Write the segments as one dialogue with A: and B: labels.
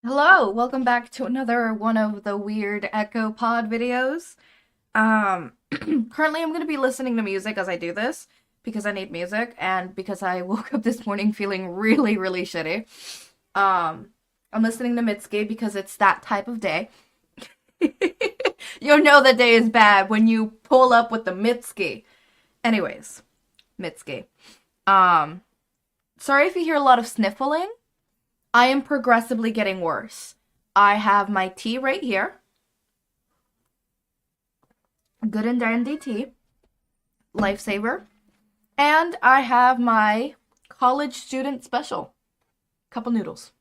A: Hello, welcome back to another one of the weird Ekko pod videos. Currently I'm going to be listening to music as I do this because I need music and because I woke up this morning feeling really shitty. Um, I'm listening to Mitsuki because it's that type of day. You'll know the day is bad when you pull up with the Mitsuki. Anyways, Mitsuki. Um, Sorry if you hear a lot of sniffling. I am progressively getting worse. I have my tea right here. Good and dandy tea. Lifesaver. And I have my college student special. Couple noodles.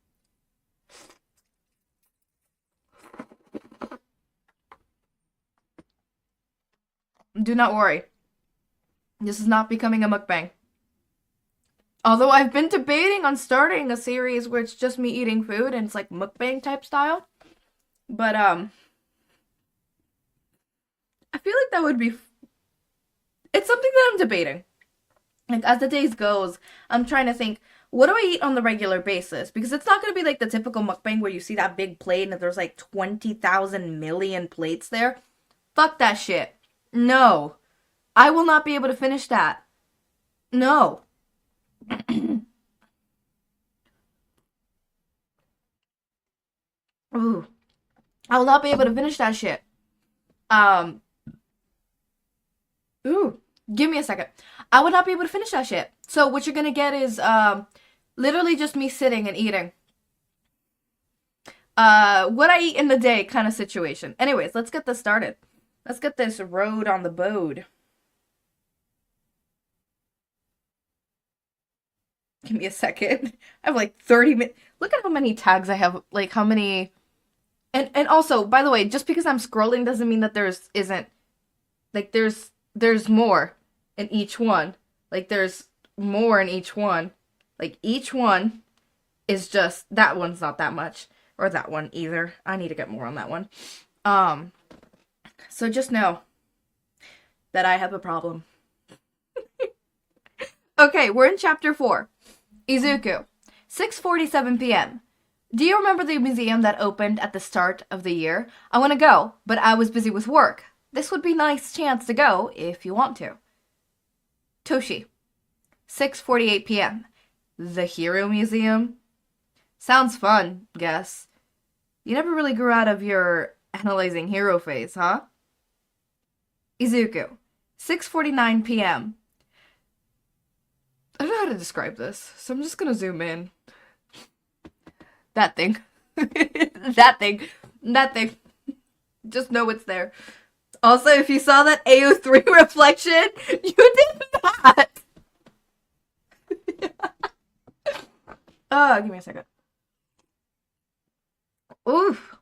A: Do not worry. This is not becoming a mukbang. Although I've been debating on starting a series where it's just me eating food and it's like mukbang type style. But I feel like that would be it's something that I'm debating. Like as the days goes, I'm trying to think, what do I eat on the regular basis? Because it's not going to be like the typical mukbang where you see that big plate and there's like 20,000 million plates there. Fuck that shit. No. I will not be able to finish that. No. Ooh. I will not be able to finish that shit. Um, ooh. Give me a second. I would not be able to finish that shit. So what you're gonna get is literally just me sitting and eating. What I eat in the day kind of situation. Anyways, let's get this started. Let's get this road on the boat. Give me a second. I have like 30 minutes. Look at how many tags I have. Like how many. And also, by the way, just because I'm scrolling doesn't mean that there's isn't like there's more in each one. Like there's more in each one. Like each one is just that one's not that much or that one either. I need to get more on that one. Um so just know that I have a problem. Okay, we're in chapter 4. Izuku. 6:47 p.m. Do you remember the museum that opened at the start of the year? I want to go, but I was busy with work. This would be a nice chance to go if you want to. Toshi. 6:48 p.m. The Hero Museum? Sounds fun, guess. You never really grew out of your analyzing hero phase, huh? Izuku. 6:49 p.m. I don't know how to describe this, so I'm just gonna zoom in. That thing. that thing. That thing. Just know it's there. Also, if you saw that AO3 reflection, you did not. Give me a second. Oof.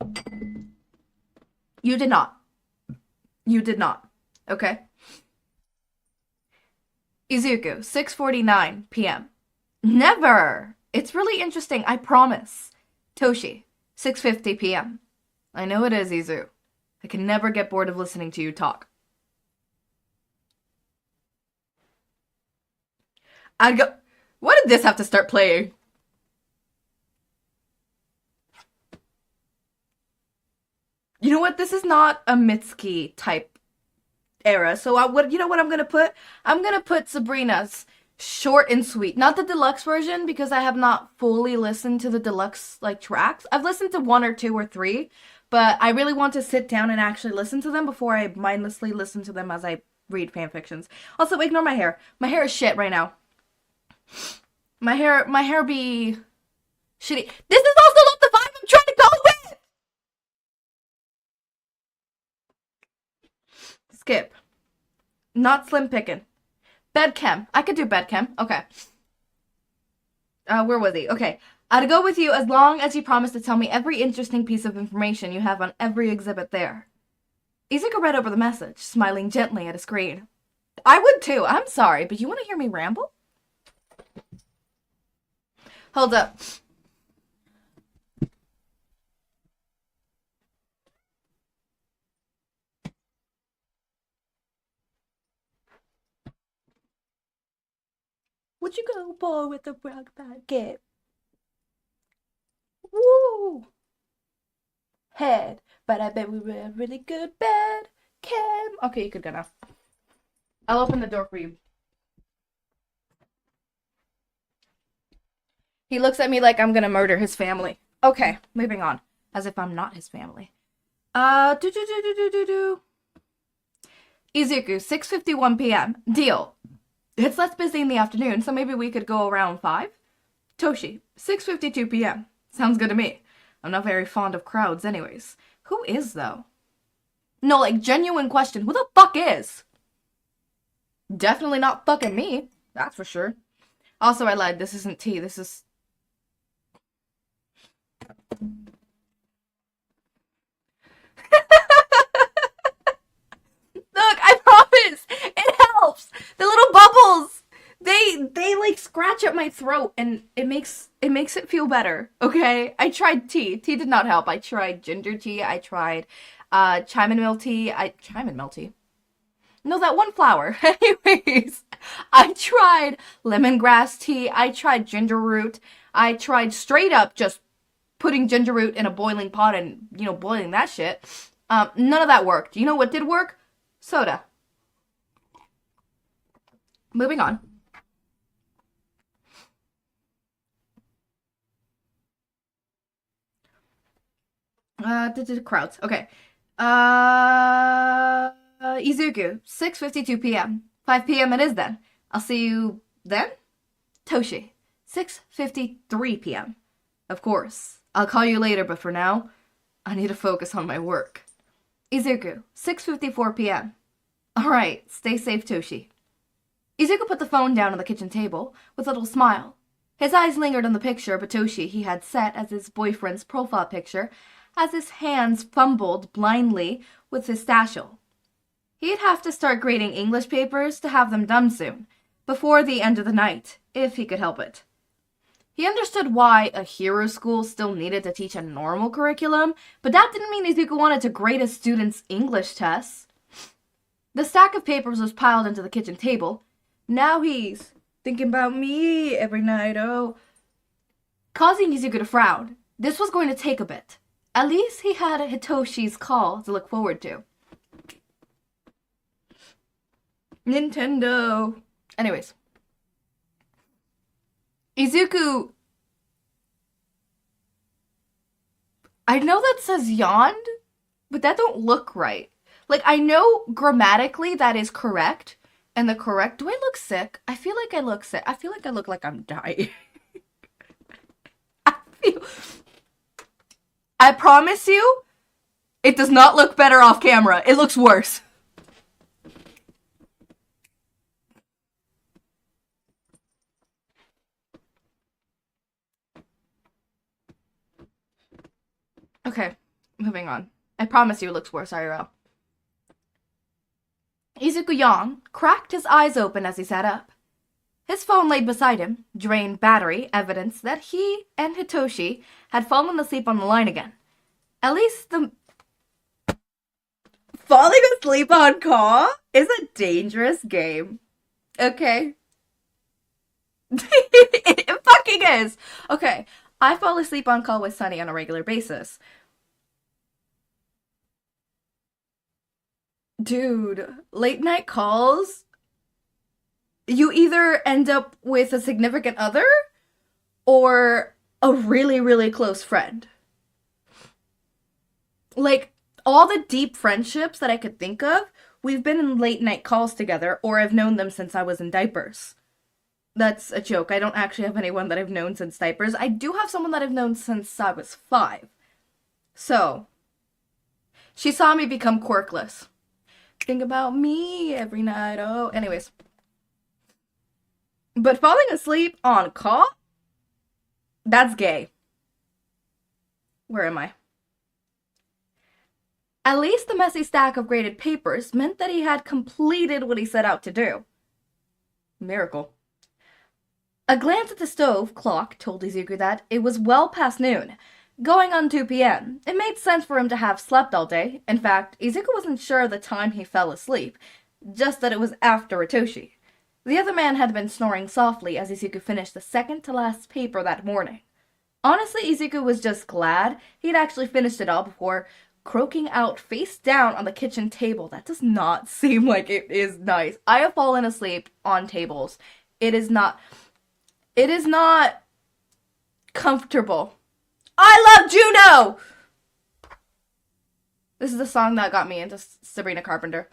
A: You did not. You did not. Okay. Izuku, 6:49 p.m. Never. It's really interesting, I promise. Toshi, 6:50 p.m. I know it is, Izu. I can never get bored of listening to you talk. I'd go. What did this have to start playing? You know what? This is not a Mitsuki type era. So you know what I'm gonna put? I'm gonna put Sabrina's short and sweet. Not the deluxe version because I have not fully listened to the deluxe like tracks. I've listened to one or two or three, but I really want to sit down and actually listen to them before I mindlessly listen to them as I read fan fictions. Also, ignore my hair. My hair is shit right now. My hair be shitty. This is also not the vibe I'm trying to go with. Skip. Not slim picking. Bedchem. I could do bedchem. Okay. Where was he? Okay. I'd go with you as long as you promise to tell me every interesting piece of information you have on every exhibit there. Izuku read over the message, smiling gently at a screen. I would too. I'm sorry, but you want to hear me ramble? Hold up. Would you go boy with the broke baguette? Woo! head. But I bet we were a really good bed, Kim. Okay, you could go now. I'll open the door for you. He looks at me like I'm gonna murder his family. Okay, moving on. As if I'm not his family. Do do do do do do do. Izuku, 6:51 p.m. Deal. It's less busy in the afternoon, so maybe we could go around 5. Toshi, 6:52 p.m. Sounds good to me. I'm not very fond of crowds anyways. Who is, though? No, like, genuine question. Who the fuck is? Definitely not fucking me. That's for sure. Also, I lied. This isn't tea. This is... Look, I promise! It helps! The little bubbles! They like scratch at my throat and it makes it feel better, okay? I tried tea. Tea did not help. I tried ginger tea. I tried chamomile tea. Chamomile tea? No, that one flower. Anyways, I tried lemongrass tea. I tried ginger root. I tried straight up just putting ginger root in a boiling pot and, you know, boiling that shit. None of that worked. You know what did work? Soda. Moving on. Crowds. Okay. Izuku, 6:52 p.m. 5 p.m. it is then. I'll see you then? Toshi, 6:53 p.m. Of course. I'll call you later, but for now, I need to focus on my work. Izuku, 6:54 p.m. Alright, stay safe, Toshi. Izuku put the phone down on the kitchen table with a little smile. His eyes lingered on the picture of Hitoshi he had set as his boyfriend's profile picture as his hands fumbled blindly with his satchel. He'd have to start grading English papers to have them done soon, before the end of the night, if he could help it. He understood why a hero school still needed to teach a normal curriculum, but that didn't mean Izuku wanted to grade his students' English tests. The stack of papers was piled into the kitchen table. Now he's thinking about me every night, causing Izuku to frown. This was going to take a bit. At least he had Hitoshi's call to look forward to. Nintendo. Anyways. Izuku... I know that says yawned, but that don't look right. Like, I know grammatically that is correct, and the correct... Do I look sick? I feel like I look sick. I feel like I look like I'm dying. I promise you, it does not look better off camera. It looks worse. Okay, moving on. I promise you it looks worse, IRL. Izuku yawned, cracked his eyes open as he sat up. His phone lay beside him, drained battery, evidence that he and Hitoshi had fallen asleep on the line again. At least the... Falling asleep on call is a dangerous game. Okay? It fucking is! Okay, I fall asleep on call with Sunny on a regular basis. Dude, late night calls? You either end up with a significant other or a really, really close friend. Like, all the deep friendships that I could think of, we've been in late night calls together, or I've known them since I was in diapers. That's a joke. I don't actually have anyone that I've known since diapers. I do have someone that I've known since I was 5. So, she saw me become quirkless. Think about me every night, anyways. But falling asleep on call? That's gay. Where am I? At least the messy stack of graded papers meant that he had completed what he set out to do. Miracle. A glance at the stove clock told Izuku that it was well past noon, going on 2 p.m. It made sense for him to have slept all day. In fact, Izuku wasn't sure of the time he fell asleep, just that it was after Hitoshi. The other man had been snoring softly as Izuku finished the second to last paper that morning. Honestly, Izuku was just glad he'd actually finished it all before croaking out face down on the kitchen table. That does not seem like it is nice. I have fallen asleep on tables. It is not. It is not comfortable. I love Juno! This is the song that got me into Sabrina Carpenter.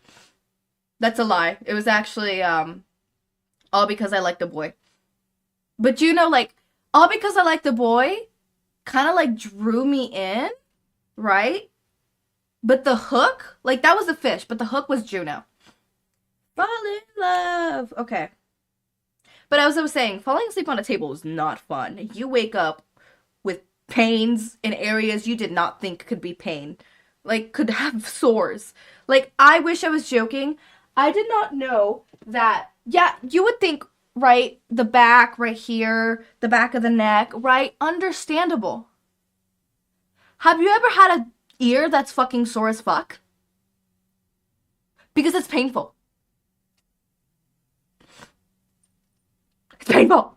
A: That's a lie. It was actually, all because I liked the boy. But Juno, like, all because I liked the boy kind of, like, drew me in, right? But the hook, like, that was the fish, but the hook was Juno. Fall in love. Okay. But as I was saying, falling asleep on a table is not fun. You wake up with pains in areas you did not think could be pain. Like, could have sores. Like, I wish I was joking. I did not know that, yeah, you would think, right, the back right here, the back of the neck, right? Understandable. Have you ever had an ear that's fucking sore as fuck? Because it's painful. It's painful.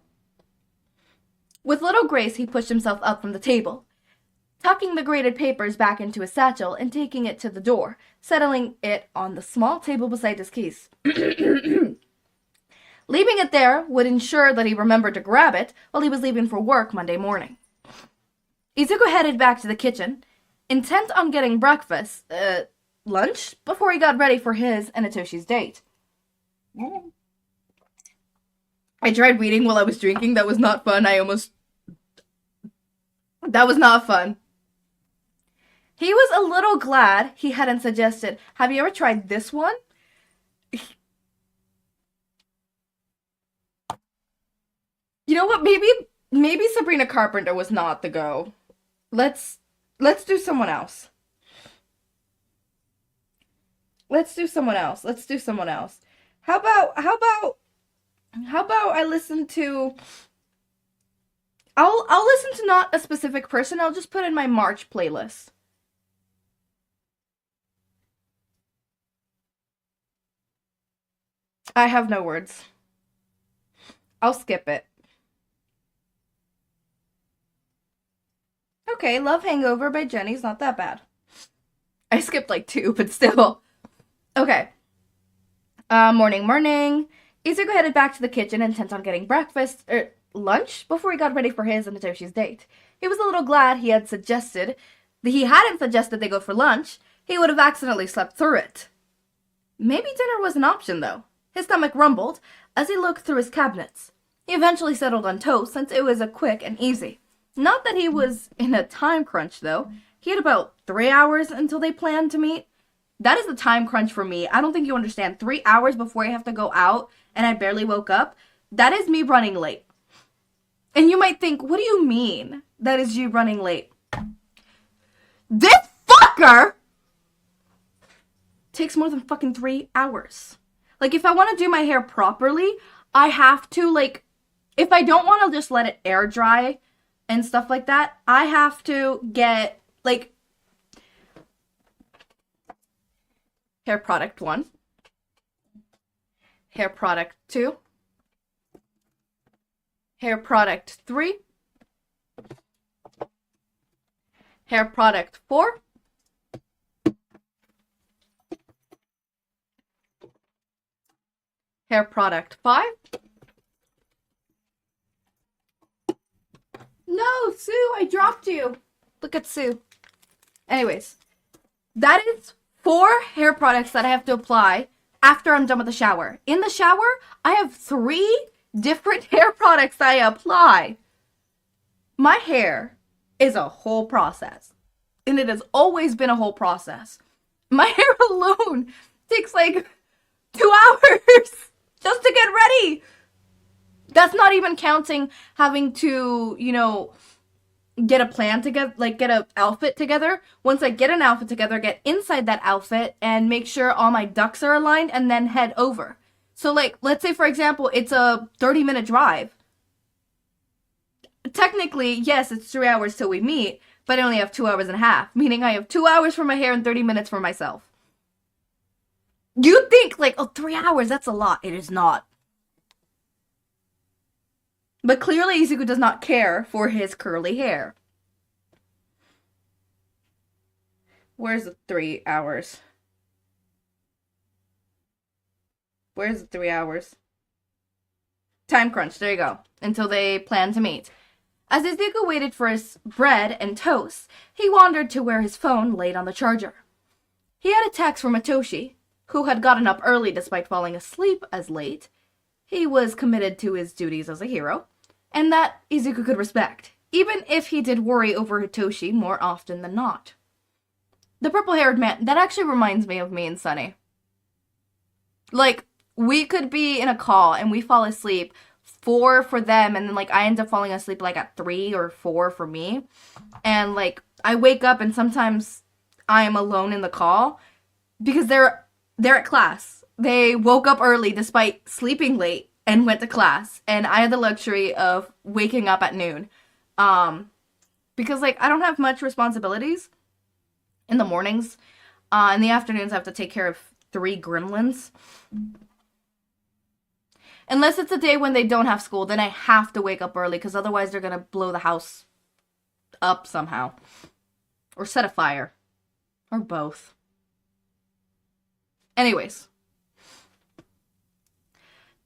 A: With little grace, he pushed himself up from the table, tucking the graded papers back into his satchel and taking it to the door, settling it on the small table beside his keys. Leaving it there would ensure that he remembered to grab it while he was leaving for work Monday morning. Izuku headed back to the kitchen, intent on getting breakfast, lunch, before he got ready for his and Hitoshi's date. I tried reading while I was drinking. That was not fun. That was not fun. He was a little glad he hadn't suggested, have you ever tried this one? You know what? Maybe Sabrina Carpenter was not the go. Let's do someone else. Let's do someone else. How about I listen to I'll listen to not a specific person. I'll just put in my March playlist. I have no words. I'll skip it. Okay, Love Hangover by Jenny's not that bad. I skipped like 2, but still. Okay. Morning. Izuku headed back to the kitchen, intent on getting lunch, before he got ready for his and Hitoshi's date. He was a little glad he hadn't suggested they go for lunch. He would have accidentally slept through it. Maybe dinner was an option, though. His stomach rumbled as he looked through his cabinets. He eventually settled on toast, since it was a quick and easy. Not that he was in a time crunch, though. He had about 3 hours until they planned to meet. That is the time crunch for me. I don't think you understand. 3 hours before I have to go out, and I barely woke up. That is me running late. And you might think, what do you mean that is you running late? This fucker takes more than fucking 3 hours. Like, if I want to do my hair properly, I have to, like, if I don't want to just let it air dry and stuff like that, I have to get, like, hair product 1, hair product 2, hair product 3, hair product 4, hair product 5. No, Sue, I dropped you. Look at Sue. Anyways, that is 4 hair products that I have to apply after I'm done with the shower. In the shower, I have 3 different hair products I apply. My hair is a whole process. And it has always been a whole process. My hair alone takes like 2 hours just to get ready. That's not even counting having to, get a plan together, like get an outfit together. Once I get an outfit together, get inside that outfit and make sure all my ducks are aligned and then head over. So like, let's say for example, it's a 30-minute drive. Technically, yes, it's 3 hours till we meet, but I only have 2 hours and a half, meaning I have 2 hours for my hair and 30 minutes for myself. You think like, 3 hours, that's a lot. It is not. But clearly Izuku does not care for his curly hair. Where's the 3 hours? Where's the 3 hours? Time crunch, there you go. Until they plan to meet. As Izuku waited for his bread and toast, he wandered to where his phone laid on the charger. He had a text from Hitoshi, who had gotten up early despite falling asleep as late. He was committed to his duties as a hero, and that Izuku could respect, even if he did worry over Hitoshi more often than not. The purple-haired man, that actually reminds me of me and Sunny. Like, we could be in a call and we fall asleep 4 for them, and then like I end up falling asleep like at 3 or 4 for me, and like I wake up and sometimes I am alone in the call because they're at class. They woke up early despite sleeping late and went to class, and I had the luxury of waking up at noon, because like I don't have much responsibilities in the mornings. In the afternoons I have to take care of 3 gremlins. Unless it's a day when they don't have school, then I have to wake up early, because otherwise they're going to blow the house up somehow. Or set a fire. Or both. Anyways.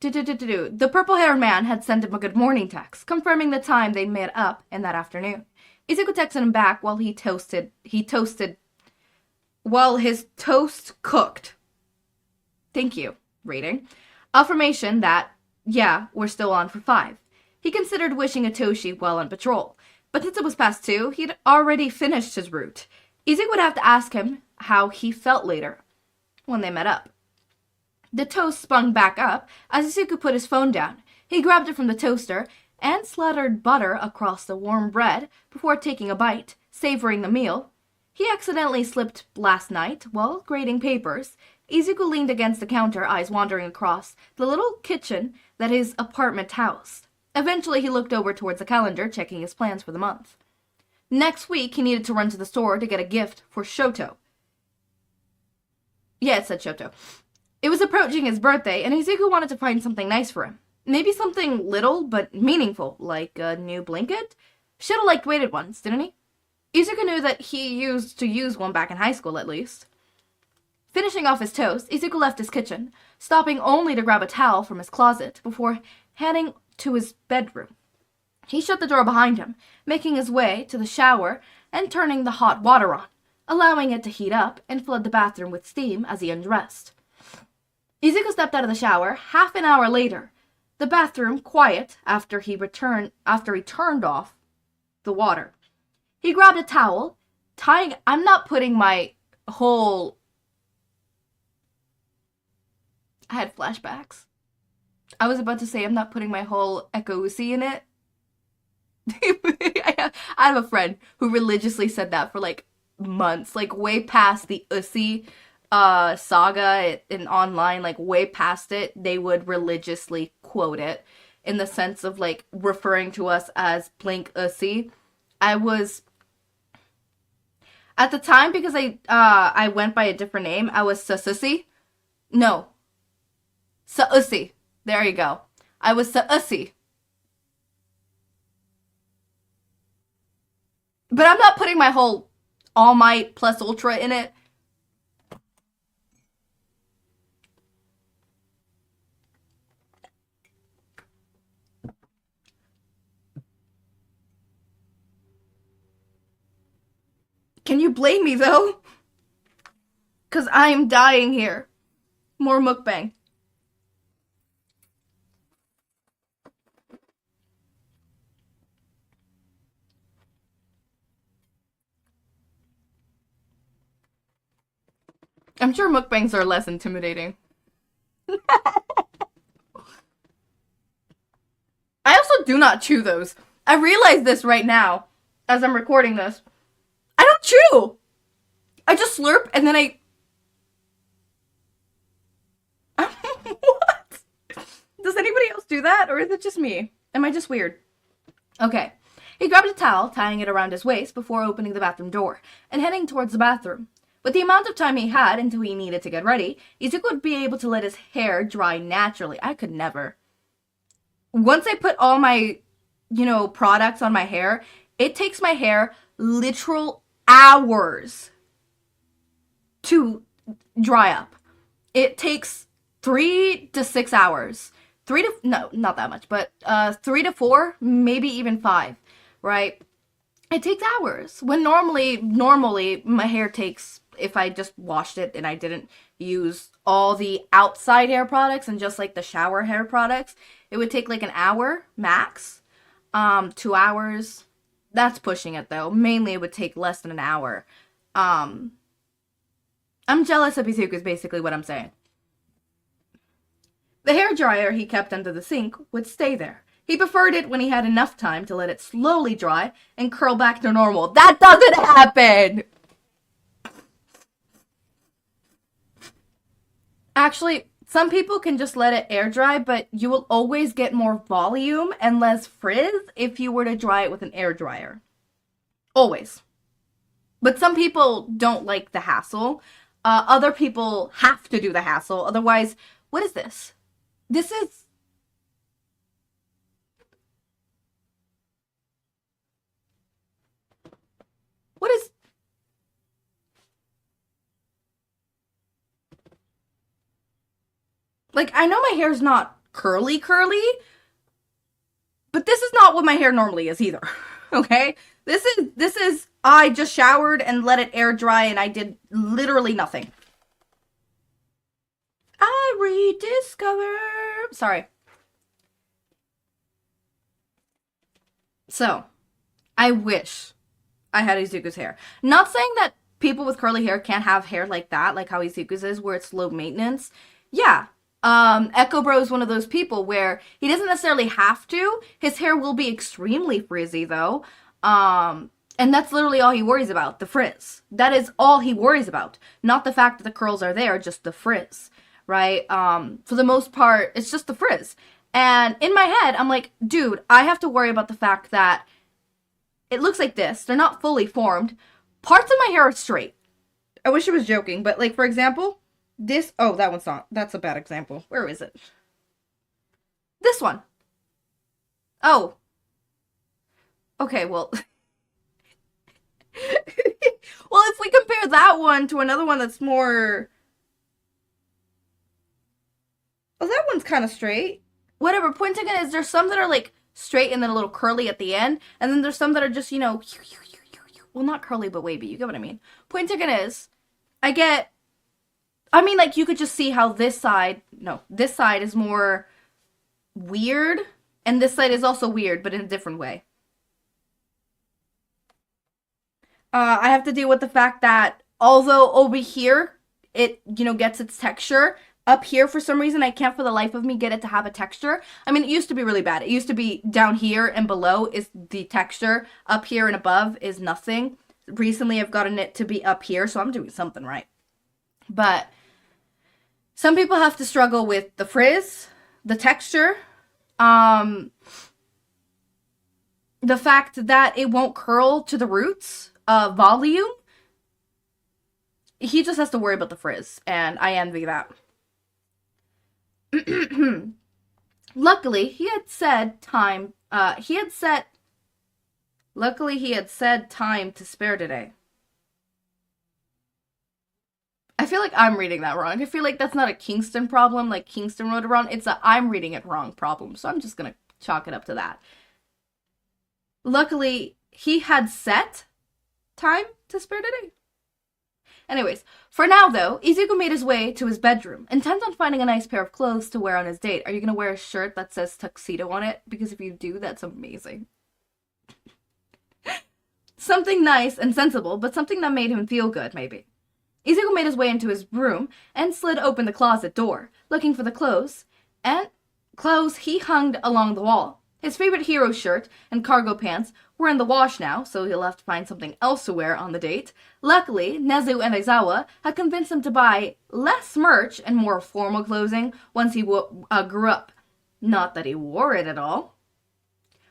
A: The purple-haired man had sent him a good morning text, confirming the time they met up in that afternoon. Izuku texted him back while while his toast cooked. Thank you. Rating. Affirmation that, yeah, we're still on for 5. He considered wishing Hitoshi well on patrol, but since it was past 2, he'd already finished his route. Izuku would have to ask him how he felt later, when they met up. The toast spun back up as Izuku put his phone down. He grabbed it from the toaster and slathered butter across the warm bread before taking a bite, savoring the meal. He accidentally slipped last night while grading papers. Izuku leaned against the counter, eyes wandering across the little kitchen that his apartment housed. Eventually, he looked over towards the calendar, checking his plans for the month. Next week, he needed to run to the store to get a gift for Shoto. Yeah, it said Shoto. It was approaching his birthday, and Izuku wanted to find something nice for him. Maybe something little but meaningful, like a new blanket? Shoto liked weighted ones, didn't he? Izuku knew that he used to use one back in high school, at least. Finishing off his toast, Izuku left his kitchen, stopping only to grab a towel from his closet before heading to his bedroom. He shut the door behind him, making his way to the shower and turning the hot water on, allowing it to heat up and flood the bathroom with steam as he undressed. Izuku stepped out of the shower half an hour later, the bathroom quiet after he turned off the water. He grabbed a towel, I'm not putting my whole... I had flashbacks. I was about to say I'm not putting my whole EkkoFic in it. I have a friend who religiously said that for like months, like way past the Usi saga in online, like way past it. They would religiously quote it in the sense of like referring to us as blink Usi. I was at the time, because I went by a different name, I was Sasusi. No. Sausi. There you go. I was Sausi. But I'm not putting my whole All Might plus Ultra in it. Can you blame me, though? Because I am dying here. More mukbang. I'm sure mukbangs are less intimidating. I also do not chew those. I realize this right now, as I'm recording this. I don't chew! I just slurp and then I... What? Does anybody else do that? Or is it just me? Am I just weird? Okay. He grabbed a towel, tying it around his waist before opening the bathroom door, and heading towards the bathroom. With the amount of time he had until he needed to get ready, Izuku would be able to let his hair dry naturally. I could never. Once I put all my products on my hair, it takes my hair literal hours to dry up. It takes 3 to 6 hours. No, not that much, but 3 to 4, maybe even 5, right? It takes hours. When normally my hair takes, if I just washed it and I didn't use all the outside hair products and just like the shower hair products, it would take like an hour max. 2 hours. That's pushing it though. Mainly it would take less than an hour. I'm jealous of Izuku is basically what I'm saying. The hairdryer he kept under the sink would stay there. He preferred it when he had enough time to let it slowly dry and curl back to normal. That doesn't happen! Actually, some people can just let it air dry, but you will always get more volume and less frizz if you were to dry it with an air dryer. Always. But some people don't like the hassle. Other people have to do the hassle. Otherwise, what is this? This is... What is... Like, I know my hair's not curly, but this is not what my hair normally is either. Okay? This is, I just showered and let it air dry and I did literally nothing. I rediscover... Sorry. So, I wish I had Izuku's hair. Not saying that people with curly hair can't have hair like that, like how Izuku's is, where it's low maintenance. Yeah. Ekko Bro is one of those people where he doesn't necessarily have to. His hair will be extremely frizzy, though. And that's literally all he worries about, the frizz. That is all he worries about. Not the fact that the curls are there, just the frizz, right? For the most part, it's just the frizz. And in my head, I'm like, dude, I have to worry about the fact that it looks like this. They're not fully formed. Parts of my hair are straight. I wish I was joking, but like, for example, this... Oh, that one's not. That's a bad example. Where is it? This one. Oh. Okay, well... Well, if we compare that one to another one that's more... Oh, that one's kind of straight. Whatever, point taken is there's some that are like straight and then a little curly at the end, and then there's some that are just, you know, well, not curly but wavy, you get what I mean. Point taken is, I mean, like, you could just see how this side is more weird, and this side is also weird, but in a different way. I have to deal with the fact that although over here it, you know, gets its texture, up here for some reason I can't for the life of me get it to have a texture. I mean, it used to be really bad. It used to be down here and below is the texture. Up here and above is nothing. Recently I've gotten it to be up here, so I'm doing something right. But some people have to struggle with the frizz, the texture, the fact that it won't curl to the roots, volume. He just has to worry about the frizz, and I envy that. Luckily, he had said time to spare today. I feel like I'm reading that wrong. I feel like that's not a Kingston problem, like Kingston wrote it wrong. It's a I'm reading it wrong problem, so I'm just gonna chalk it up to that. Luckily, he had set time to spare today. Anyways, for now though, Izuku made his way to his bedroom, intent on finding a nice pair of clothes to wear on his date. Are you gonna wear a shirt that says tuxedo on it? Because if you do, that's amazing. Something nice and sensible, but something that made him feel good, maybe. Izuku made his way into his room and slid open the closet door, looking for the clothes he hung along the wall. His favorite hero shirt and cargo pants were in the wash now, so he'll have to find something else to wear on the date. Luckily, Nezu and Aizawa had convinced him to buy less merch and more formal clothing once he grew up. Not that he wore it at all.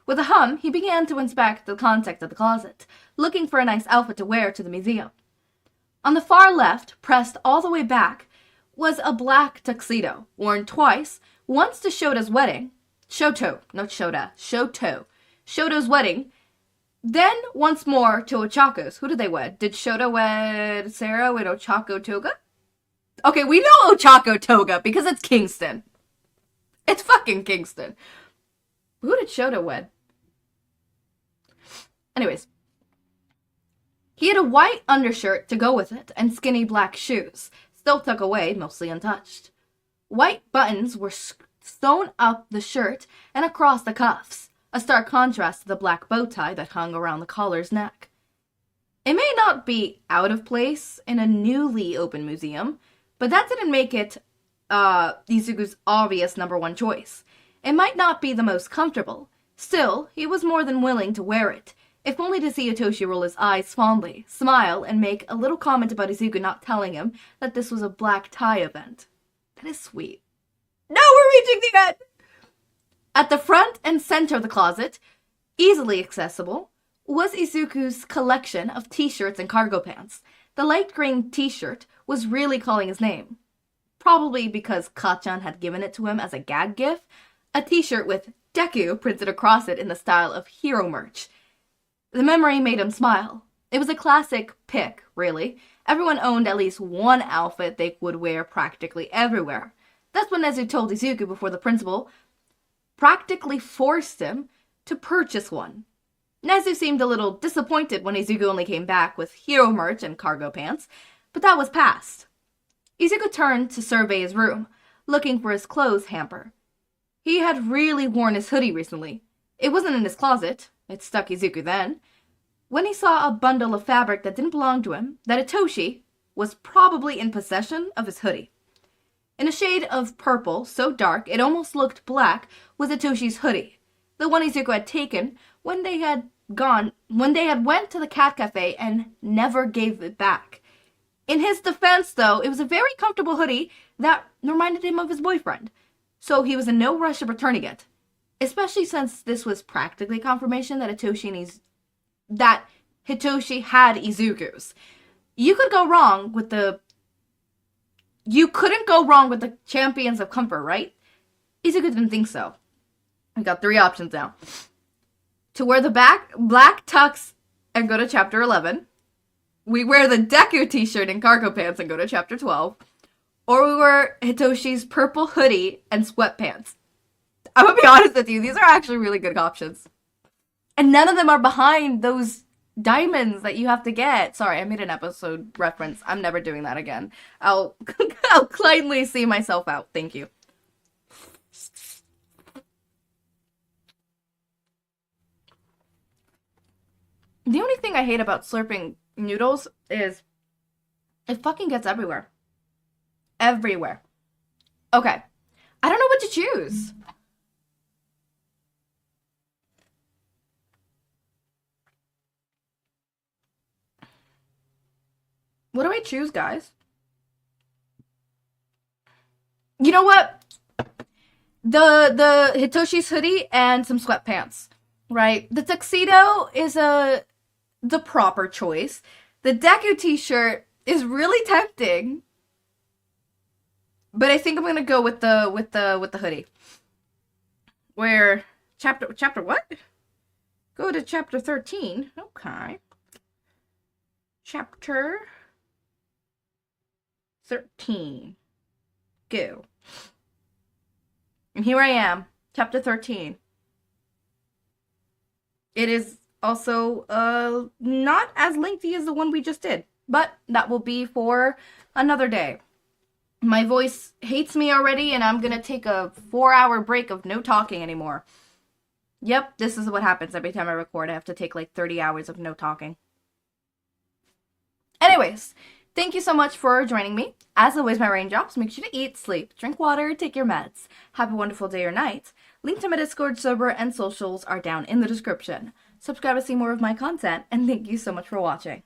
A: With a hum, he began to inspect the contents of the closet, looking for a nice outfit to wear to the museum. On the far left, pressed all the way back, was a black tuxedo, worn twice, once to Shoto's wedding. Shoto, not Shota, Shoto. Shoto's wedding. Then, once more, to Ochako's. Who did they wed? Did Shoto wed Sarah with Ochako Toga? Okay, we know Ochako Toga because it's Kingston. It's fucking Kingston. Who did Shoto wed? Anyways. He had a white undershirt to go with it and skinny black shoes, still tucked away, mostly untouched. White buttons were sewn up the shirt and across the cuffs, a stark contrast to the black bow tie that hung around the collar's neck. It may not be out of place in a newly opened museum, but that didn't make it Izuku's obvious number one choice. It might not be the most comfortable. Still, he was more than willing to wear it, if only to see Hitoshi roll his eyes fondly, smile, and make a little comment about Izuku not telling him that this was a black tie event. That is sweet. Now we're reaching the end! At the front and center of the closet, easily accessible, was Izuku's collection of t-shirts and cargo pants. The light green t-shirt was really calling his name. Probably because Kachan had given it to him as a gag gift, a t-shirt with Deku printed across it in the style of hero merch. The memory made him smile. It was a classic pick, really. Everyone owned at least one outfit they would wear practically everywhere. That's what Nezu told Izuku before the principal practically forced him to purchase one. Nezu seemed a little disappointed when Izuku only came back with hero merch and cargo pants, but that was past. Izuku turned to survey his room, looking for his clothes hamper. He had really worn his hoodie recently. It wasn't in his closet. It stuck Izuku then. When he saw a bundle of fabric that didn't belong to him, that Hitoshi was probably in possession of his hoodie. In a shade of purple, so dark it almost looked black, was Hitoshi's hoodie. The one Izuku had taken when they had went to the cat cafe and never gave it back. In his defense, though, it was a very comfortable hoodie that reminded him of his boyfriend, so he was in no rush of returning it. Especially since this was practically confirmation that Hitoshi had Izuku's. You couldn't go wrong with the champions of comfort, right? Izuku didn't think so. We got 3 options now. To wear the black tux and go to chapter 11. We wear the Deku t-shirt and cargo pants and go to chapter 12. Or we wear Hitoshi's purple hoodie and sweatpants. I'm gonna be honest with you, these are actually really good options. And none of them are behind those diamonds that you have to get. Sorry, I made an episode reference. I'm never doing that again. I'll kindly see myself out. Thank you. The only thing I hate about slurping noodles is it fucking gets everywhere. Everywhere. Okay. I don't know what to choose. What do I choose, guys? You know what? The Hitoshi's hoodie and some sweatpants, right? The tuxedo is the proper choice. The Deku t-shirt is really tempting, but I think I'm gonna go with the hoodie. Where chapter what? Go to chapter 13. Okay. Chapter 13. Go. And here I am, chapter 13. It is also not as lengthy as the one we just did, but that will be for another day. My voice hates me already, and I'm gonna take a 4-hour break of no talking anymore. Yep, this is what happens every time I record. I have to take like 30 hours of no talking. Anyways, thank you so much for joining me. As always, my raindrops, make sure to eat, sleep, drink water, take your meds. Have a wonderful day or night. Link to my Discord server and socials are down in the description. Subscribe to see more of my content, and thank you so much for watching.